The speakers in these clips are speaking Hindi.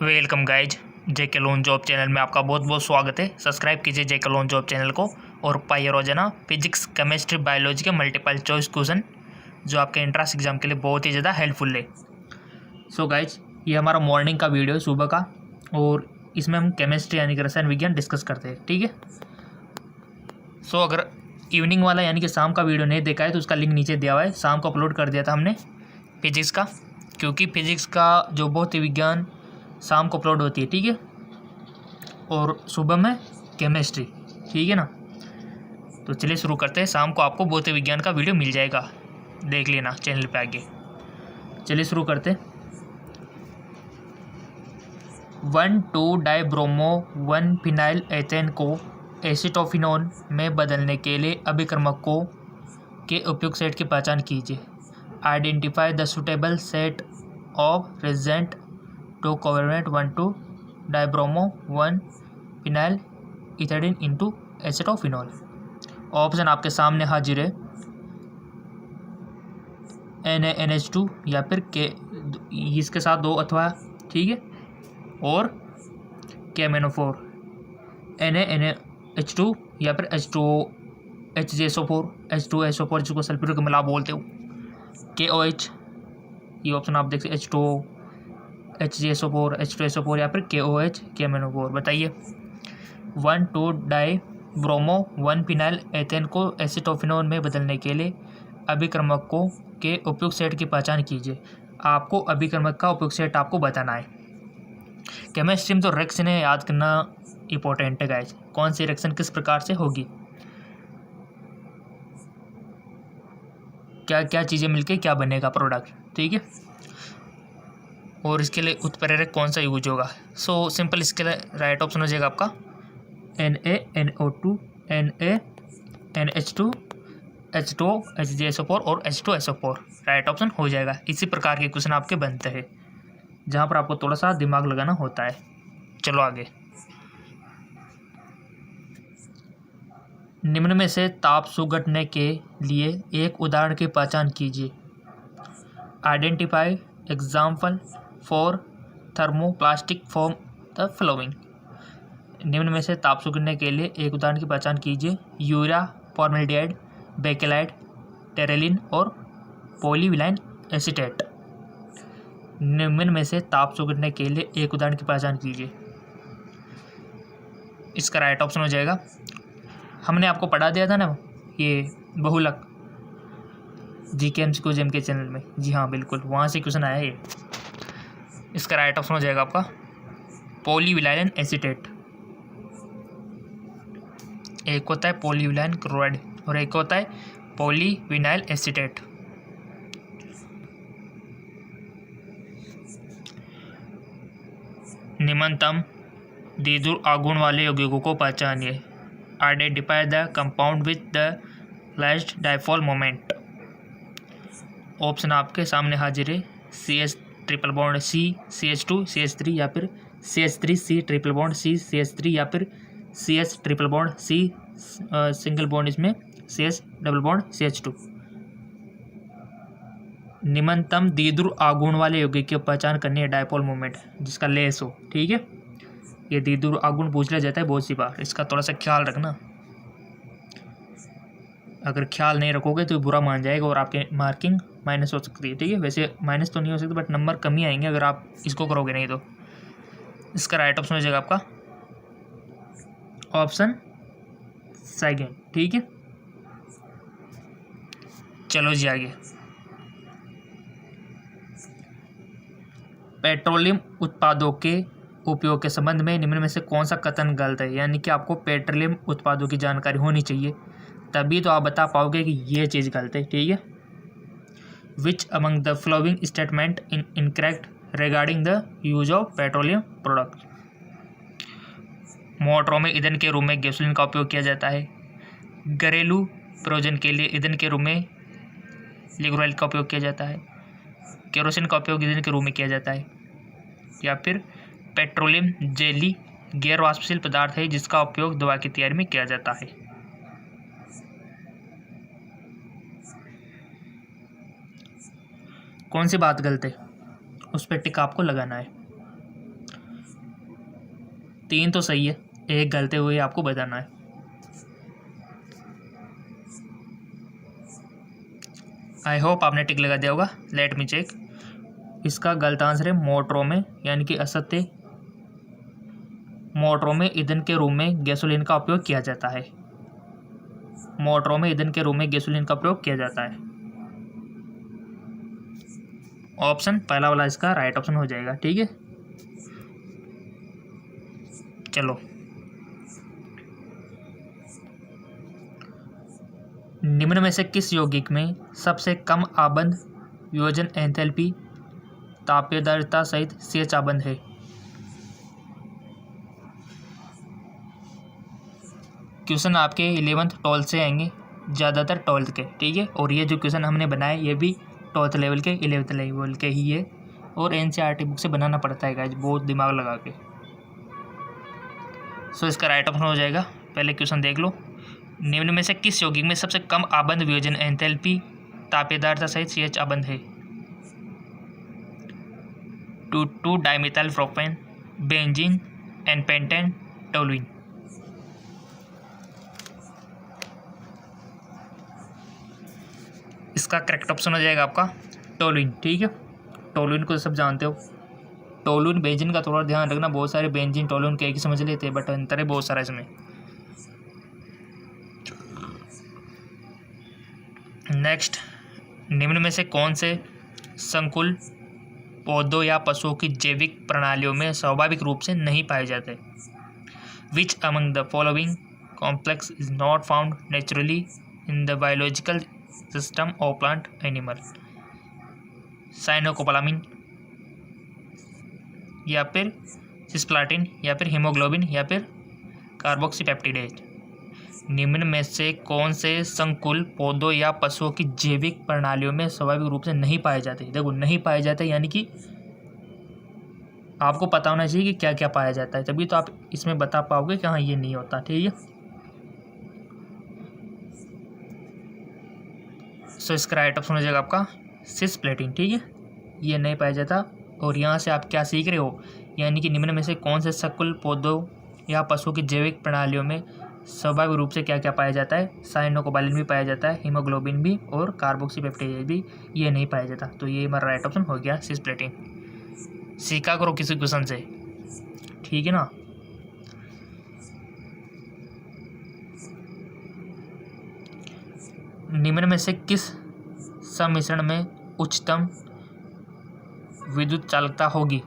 वेलकम गाइज, जेके लोन जॉब चैनल में आपका बहुत बहुत स्वागत है। सब्सक्राइब कीजिए जेके लोन जॉब चैनल को और पाइए रोजाना फिजिक्स, केमिस्ट्री, बायोलॉजी के मल्टीपल चॉइस क्वेश्चन जो आपके एंट्रेंस एग्जाम के लिए बहुत ही ज़्यादा हेल्पफुल है। सो गाइज, ये हमारा मॉर्निंग का वीडियो है, सुबह का, और इसमें हम केमिस्ट्री यानी कि रसायन विज्ञान डिस्कस करते हैं। ठीक है। सो अगर इवनिंग वाला यानी कि शाम का वीडियो नहीं देखा है तो उसका लिंक नीचे दिया हुआ है। शाम को अपलोड कर दिया था हमने फिजिक्स का, क्योंकि फिजिक्स का जो भौतिक विज्ञान शाम को अपलोड होती है। ठीक है। और सुबह में केमिस्ट्री। ठीक है ना। तो चलिए शुरू करते हैं। शाम को आपको भौतिक विज्ञान का वीडियो मिल जाएगा, देख लेना चैनल पे आगे। चलिए शुरू करते हैं। 1,2-डाइब्रोमो 1-फिनाइल एथेन को एसिटोफिनोन में बदलने के लिए अभिक्रमकों के उपयुक्त सेट की पहचान कीजिए। Identify the suitable set of present to covalent dibromo phenyl ethylene into acetophenol. Option आपके सामने हाजिर है। NaNH2 या फिर के इसके साथ 2 अथवा, ठीक है, और KMnO4, NaNH2 या फिर H2O, HgSO4, H2SO4 जिसको सल्फ्यूरिक अम्ल बोलते हो, KOH, ये ऑप्शन आप देख सकते, H2O, HgSO4, H2SO4 या फिर KOH, KMnO4। बताइए। 1,2-डाइब्रोमो 1-फिनाइल एथेन को एसिटोफिनोन में बदलने के लिए अभिक्रमकों के उपयुक्त सेट की पहचान कीजिए। आपको अभिक्रमक का उपयुक्त सेट आपको बताना है। केमिस्ट्री में तो रिएक्शन याद करना इंपॉर्टेंट है गाइस। कौन सी रिएक्शन किस प्रकार से होगी, क्या क्या चीज़ें मिलके क्या बनेगा प्रोडक्ट। ठीक है। और इसके लिए उत्प्रेरक कौन सा यूज होगा। सो सिंपल, इसके लिए राइट ऑप्शन हो जाएगा आपका NaNO2, NaNH2, H2O, HgSO4 और H2SO4 राइट ऑप्शन हो जाएगा। इसी प्रकार के क्वेश्चन आपके बनते हैं जहाँ पर आपको थोड़ा सा दिमाग लगाना होता है। चलो आगे। निम्न में से ताप सुगटने के लिए एक उदाहरण की पहचान कीजिए। Identify example for thermoplastic form the flowing. निम्न में से ताप सुगड़ने के लिए एक उदाहरण की पहचान कीजिए। यूरिया, फॉर्मेल्डिहाइड, बेकेलाइट, टेरेलिन और पॉलीविलाइन एसीटेट। निम्न में से ताप सुगड़ने के लिए एक उदाहरण की पहचान कीजिए। इसका राइट ऑप्शन हो जाएगा, हमने आपको पढ़ा दिया था ना ये बहुलक GK के चैनल में। जी हाँ बिल्कुल, वहाँ से क्वेश्चन आया है ये। इसका राइट ऑप्शन हो जाएगा आपका पॉलीविलाइन एसीटेट। एक होता है पॉलीविलाइन क्लोराइड और एक होता है पॉलीविनाइल एसीटेट। निम्नतम द्विध्रुव आघूर्ण वाले यौगिकों को पहचानिए। Identify the compound with the largest dipole moment. Option आपके सामने हाजिर है। CH triple bond C CH2 CH3 या फिर CH3 C triple bond C CH3 या फिर CH triple bond C single bond इसमें CH डबल बॉन्ड CH2। निम्नतम द्विध्रुव आघूर्ण वाले यौगिक की पहचान करनी है डाइपोल मोमेंट जिसका लेस हो। ठीक है। ये द्विध्रुव आघूर्ण पूछ लिया जाता है बहुत सी बार, इसका थोड़ा सा ख्याल रखना। अगर ख्याल नहीं रखोगे तो बुरा मान जाएगा और आपके मार्किंग माइनस हो सकती है। ठीक है। वैसे माइनस तो नहीं हो सकती बट नंबर कम ही आएंगे अगर आप इसको करोगे नहीं तो। इसका राइट ऑप्शन हो जाएगा आपका ऑप्शन सेकेंड। ठीक है। चलो जी आगे। पेट्रोलियम उत्पादों के उपयोग के संबंध में निम्न में से कौन सा कथन गलत है। यानी कि आपको पेट्रोलियम उत्पादों की जानकारी होनी चाहिए, तभी तो आप बता पाओगे कि ये चीज़ गलत है। ठीक है। Which among the following statement incorrect regarding the use of petroleum product. मोटरों में ईंधन के रूप में गैसोलीन का उपयोग किया जाता है। घरेलू प्रयोजन के लिए ईंधन के रूप में लिग्नोल ऑयल का उपयोग किया जाता है। केरोसिन का उपयोग ईंधन के रूप में किया जाता है। या फिर पेट्रोलियम जेली गैर वाष्पशील पदार्थ है जिसका उपयोग दवा की तैयारी में किया जाता है। कौन सी बात गलत है उस पर टिक आपको लगाना है। 3 तो सही है, एक गलते हुए आपको बताना है। आई होप आपने टिक लगा दिया होगा। Let me check. इसका गलत आंसर है मोटरों में, यानी कि असत्य। मोटरों में ईंधन के रूप में गैसोलीन का उपयोग किया जाता है। मोटरों में ईंधन के रूप में गैसोलीन का प्रयोग किया जाता है। ऑप्शन पहला वाला इसका राइट ऑप्शन हो जाएगा। ठीक है, चलो निम्न में से किस यौगिक में सबसे कम आबंद वियोजन एंथैल्पी तापीयदार्यता सहित CH आबंद है? क्वेश्चन आपके 11th 12th से आएंगे, ज़्यादातर 12th के। ठीक है, और ये जो क्वेश्चन हमने बनाए ये भी 12th लेवल के 11th लेवल के ही है, और NCERT बुक से बनाना पड़ता है गाइस, बहुत दिमाग लगा के। सो इसका राइट ऑप्शन हो जाएगा। पहले क्वेश्चन देख लो। निम्न में से किस यौगिक में सबसे कम आबंद वियोजन एंथैल्पी तापीयदार्यता सहित CH आबंद है? 2 डाइमिथाइल प्रोपेन, बेंजीन, एनपेंटेन, टोलुइन। इसका करेक्ट ऑप्शन हो जाएगा आपका टोलुइन। ठीक है, टोलुइन को सब जानते हो। टोलुइन बेंजीन का थोड़ा ध्यान रखना, बहुत सारे बेंजीन टोलुइन के एक ही समझ लेते हैं, बट अंतर है बहुत सारा इसमें। नेक्स्ट, निम्न में से कौन से संकुल पौधों या पशुओं की जैविक प्रणालियों में स्वाभाविक रूप से नहीं पाए जाते? Which among the following complex is not found naturally in the biological system of plant animal? Cyanocobalamin, या फिर सिस्प्लाटिन, या फिर हीमोग्लोबिन, या फिर कार्बोक्सीपेप्टिडेज। निम्न में से कौन से संकुल पौधों या पशुओं की जैविक प्रणालियों में स्वाभाविक रूप से नहीं पाए जाते? देखो, नहीं पाए जाते यानी कि आपको पता होना चाहिए कि क्या क्या पाया जाता है, तभी तो आप इसमें बता पाओगे कि हाँ ये नहीं होता। ठीक है, सो इसका राइट ऑप्शन हो जाएगा आपका सिस्प्लेटिन। ठीक है, ये नहीं पाया जाता। और यहाँ से आप क्या सीख रहे हो, यानी कि निम्न में से कौन से संकुल पौधों या पशुओं की जैविक प्रणालियों में स्वाभाविक रूप से क्या क्या पाया जाता है? साइनोकोबालिन भी पाया जाता है, हीमोग्लोबिन भी, और कार्बोक्सीपेप्टिडेज भी, ये नहीं पाया जाता। तो ये हमारा राइट ऑप्शन हो गया सिस्प्लेटिन। सीखा करो किसी क्वेश्चन से, ठीक है ना। निम्न में से किस सम्मिश्रण में उच्चतम विद्युत चालकता होगी?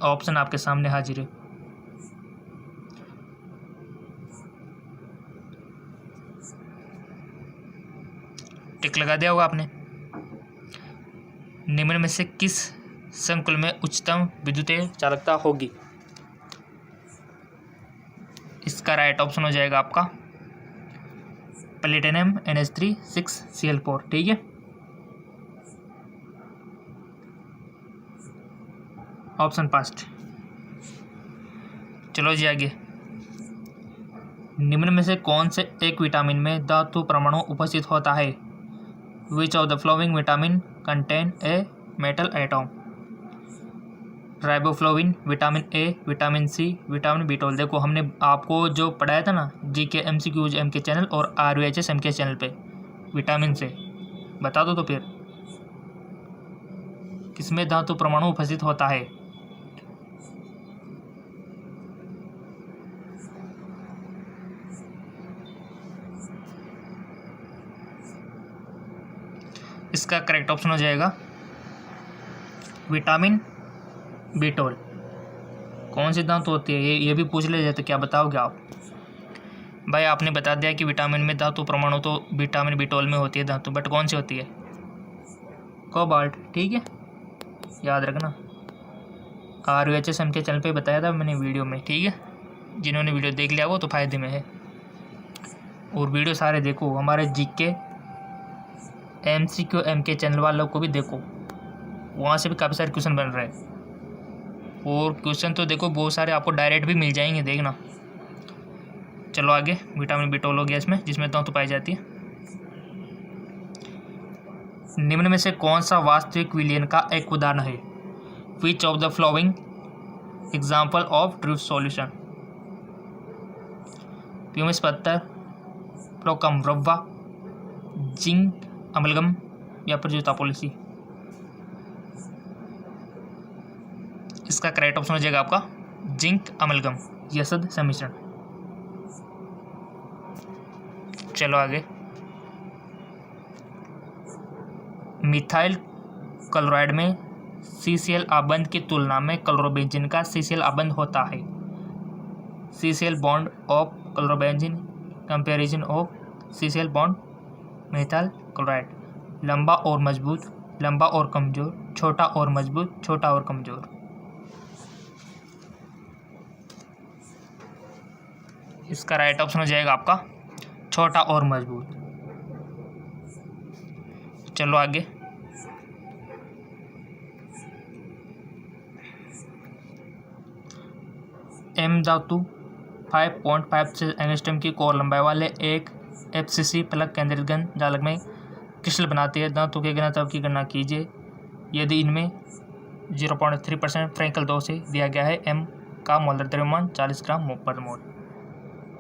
ऑप्शन आपके सामने हाजिर है। टिक लगा दिया होगा आपने। निम्न में से किस संकुल में उच्चतम विद्युतीय चालकता होगी? इसका राइट ऑप्शन हो जाएगा आपका प्लेटिनम NH3 6Cl4। ठीक है, ऑप्शन पास्ट। चलो जी आगे। निम्न में से कौन से एक विटामिन में धातु परमाणु उपस्थित होता है? Which of the following vitamin contain a metal atom? Riboflavin, vitamin A, vitamin C, vitamin B12। देखो, हमने आपको जो पढ़ाया था ना GK MCQs MK चैनल और RVHS MK चैनल पे, विटामिन से बता दो तो फिर किसमें धातु परमाणु उपस्थित होता है? इसका करेक्ट ऑप्शन हो जाएगा विटामिन B12। कौन सी धातु होती है ये भी पूछ ले जाए तो क्या बताओगे आप? भाई आपने बता दिया कि विटामिन में धातु परमाणु तो विटामिन B12 में होती है धातु, बट कौन सी होती है? कोबाल्ट। ठीक है, याद रखना। RVHS MK चैनल पे बताया था मैंने वीडियो में। ठीक है, जिन्होंने वीडियो देख लिया वो तो फायदे में है, और वीडियो सारे देखो, हमारे GK MCQ MK चैनल वालों को भी देखो, वहाँ से भी काफ़ी सारे क्वेश्चन बन रहे हैं। और क्वेश्चन तो देखो बहुत सारे आपको डायरेक्ट भी मिल जाएंगे, देखना। चलो आगे। विटामिन B12 हो गया इसमें, जिसमें धातु पाई जाती है। निम्न में से कौन सा वास्तविक विलयन का एक उदाहरण है? Which of the flowing example of drift solution? Pumice पत्थर, प्रोकम रब्बा, जिंक अमलगम या फिर जूता पॉलिसी। इसका करेक्ट ऑप्शन हो जाएगा आपका जिंक अमलगम, यसद सम्मिश्रण। चलो आगे। मिथाइल क्लोराइड में CCl आबंध की तुलना में क्लोरोबेंजीन का CCl आबंध होता है। CCl bond of chlorobenzene comparison of CCl bond methyl chloride. लंबा और मजबूत, लंबा और कमजोर, छोटा और मजबूत, छोटा और कमजोर। इसका राइट ऑप्शन हो जाएगा आपका छोटा और मजबूत। चलो आगे। एम धातु 5.5 एंगस्ट्रम की कोर लंबाई वाले एक FCC प्लग केंद्रित घन जालक में क्रिस्टल बनाती है। धातु के घनत्व की गणना कीजिए यदि इनमें 0.3% फ्रैंकल दोष से दिया गया है। M का मोलर द्रव्यमान 40 ग्राम पर मोल।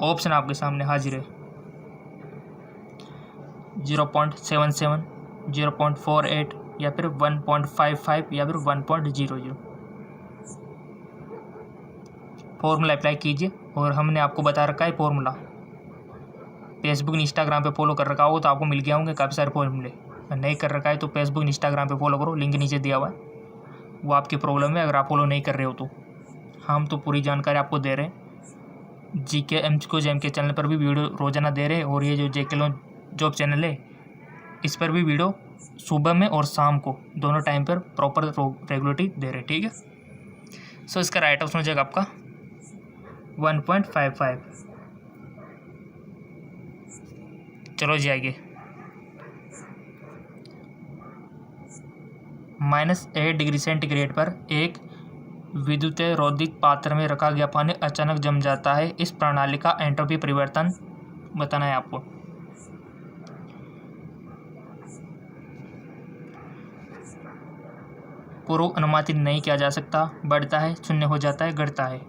ऑप्शन आपके सामने हाजिर है। 0.77, 0.48 या फिर 1.55 या फिर 1.00। फॉर्मूला अप्लाई कीजिए और हमने आपको बता रखा है फॉर्मूला। फेसबुक इंस्टाग्राम पे फॉलो कर रखा हो तो आपको मिल गया होंगे काफ़ी सारे फॉर्मूले। नहीं कर रखा है तो फेसबुक इंस्टाग्राम पे फॉलो करो, लिंक नीचे दिया हुआ है। वो आपकी प्रॉब्लम है अगर आप फॉलो नहीं कर रहे हो तो। हम तो पूरी जानकारी आपको दे रहे हैं। GK MCQs के चैनल पर भी वीडियो रोजाना दे रहे हैं और ये जो JK लॉन्च जॉब चैनल है इस पर भी वीडियो सुबह में और शाम को दोनों टाइम पर प्रॉपर रेगुलरिटी दे रहे हैं, ठीक है। सो इसका राइट ऑप्शन हो जाएगा आपका 1.55। चलो जी आगे। -8 डिग्री सेंटीग्रेड पर एक विद्युत रोधित पात्र में रखा गया पानी अचानक जम जाता है। इस प्रणाली का एंट्रोपी परिवर्तन बताना है आपको। पूर्व अनुमानित नहीं किया जा सकता, बढ़ता है, शून्य हो जाता है, घटता है।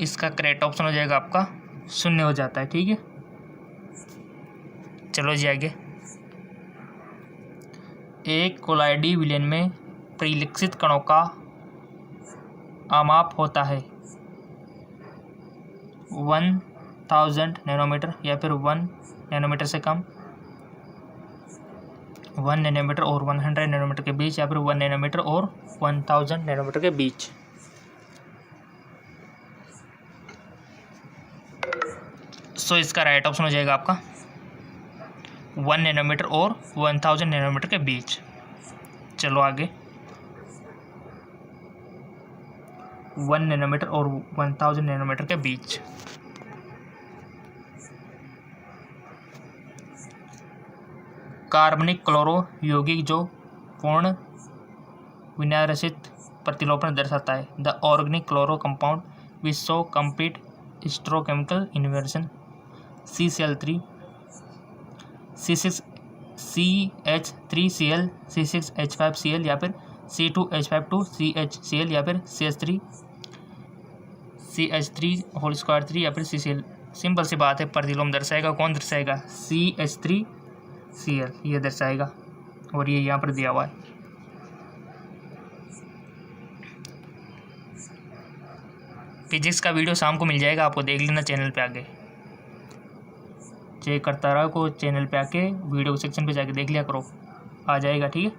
इसका करेक्ट ऑप्शन हो जाएगा आपका शून्य हो जाता है, ठीक है। चलो जी आगे। एक कोलाइडी विलयन में परिलक्षित कणों का आमाप होता है 1000 नैनोमीटर या फिर 1 नैनोमीटर से कम, 1 नैनोमीटर और 100 नैनोमीटर के बीच या फिर 1 नैनोमीटर और 1000 नैनोमीटर के बीच। सो इसका राइट ऑप्शन हो जाएगा आपका 1 नैनोमीटर और 1000 नैनोमीटर के बीच। चलो आगे। 1 नैनोमीटर और 1000 नैनोमीटर के बीच। कार्बनिक क्लोरो यौगिक जो पूर्ण विन्यासित प्रतिलोपन दर्शाता है। The organic chloro compound which show complete stereochemical inversion. CCl3, C6CH3Cl, C6H5Cl या फिर C2H52CHCl या फिर CH3CH3 या फिर CCl। सिंपल सी बात है, प्रतिलोम दर्शाएगा कौन दर्शाएगा? CH3Cl ये दर्शाएगा और ये यहाँ पर दिया हुआ है। फिजिक्स का वीडियो शाम को मिल जाएगा आपको, देख लेना चैनल पे आके। चेक करता रहा को चैनल पे आके वीडियो सेक्शन पे जाके देख लिया करो, आ जाएगा, ठीक है।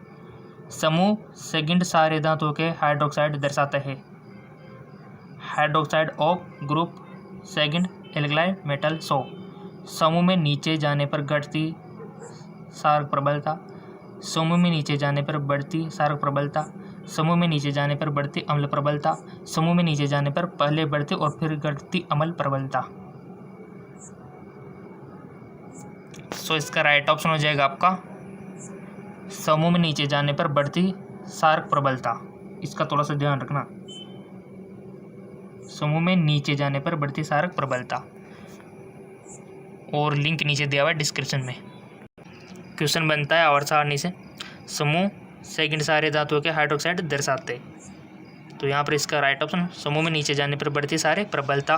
समूह सेकंड सारे धातुओं के हाइड्रोक्साइड दर्शाते हैं। Hydroxide of group second alkaline metal so. समूह में नीचे जाने पर घटती सारक प्रबलता, समूह में नीचे जाने पर बढ़ती सारक प्रबलता, समूह में नीचे जाने पर बढ़ती अम्ल प्रबलता, समूह में नीचे जाने पर पहले बढ़ती और फिर घटती अम्ल प्रबलता। सो इसका राइट ऑप्शन हो जाएगा आपका समूह में नीचे जाने पर बढ़ती सारक प्रबलता। इसका थोड़ा सा ध्यान रखना, समूह में नीचे जाने पर बढ़ती सारक प्रबलता। और लिंक नीचे दिया हुआ है डिस्क्रिप्शन में। क्वेश्चन बनता है आवर्त सारणी से। समूह सेकंड सारे धातुओं के हाइड्रोक्साइड दर्शाते। तो यहाँ पर इसका राइट ऑप्शन, समूह में नीचे जाने पर बढ़ती सारे प्रबलता।